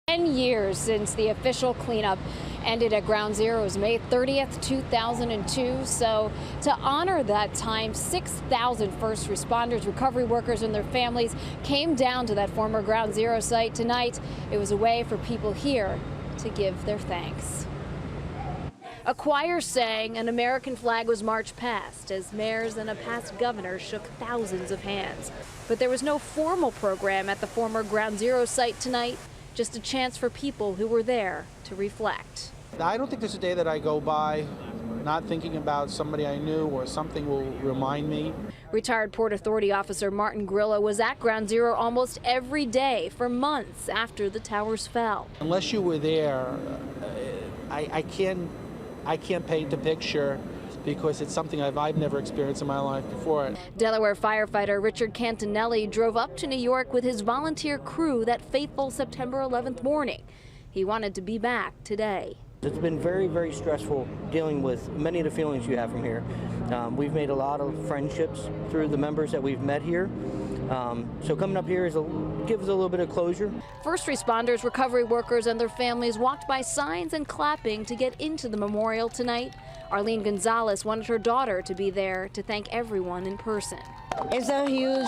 10 years since the official cleanup ended at Ground Zero. It was May 30th, 2002. So to honor that time, 6,000 first responders, recovery workers, and their families came down to that former Ground Zero site tonight. It was a way for people here to give their thanks. A choir sang, an American flag was marched past as mayors and a past governor shook thousands of hands. But there was no formal program at the former Ground Zero site tonight. Just a chance for people who were there to reflect. I don't think there's a day that I go by not thinking about somebody I knew or something will remind me. Retired Port Authority officer Martin Grillo was at Ground Zero almost every day for months after the towers fell. Unless you were there, I can't paint a picture because it's something I've never experienced in my life before. Delaware firefighter Richard Cantinelli drove up to New York with his volunteer crew that fateful September 11th morning. He wanted to be back today. It's been very, very stressful dealing with many of the feelings you have from here. We've made a lot of friendships through the members that we've met here. So coming up here gives a little bit of closure. First responders, recovery workers, and their families walked by signs and clapping to get into the memorial tonight. Arlene Gonzalez wanted her daughter to be there to thank everyone in person. It's a huge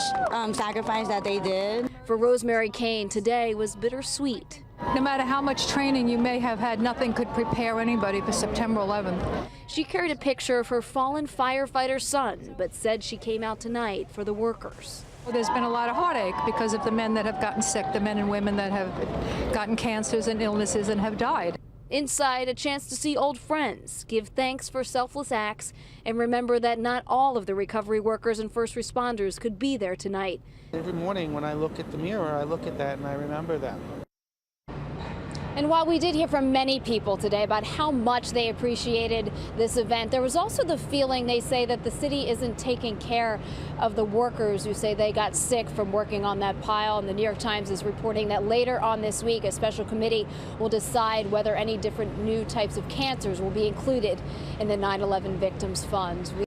sacrifice that they did. For Rosemary Kane, today was bittersweet. No matter how much training you may have had, nothing could prepare anybody for September 11th. She carried a picture of her fallen firefighter son, but said she came out tonight for the workers. Well, there's been a lot of heartache because of the men that have gotten sick, the men and women that have gotten cancers and illnesses and have died. Inside, a chance to see old friends, give thanks for selfless acts, and remember that not all of the recovery workers and first responders could be there tonight. Every morning when I look at the mirror, I look at that and I remember that. And while we did hear from many people today about how much they appreciated this event, there was also the feeling, they say, that the city isn't taking care of the workers who say they got sick from working on that pile. And the New York Times is reporting that later on this week, a special committee will decide whether any different new types of cancers will be included in the 9/11 Victims Fund.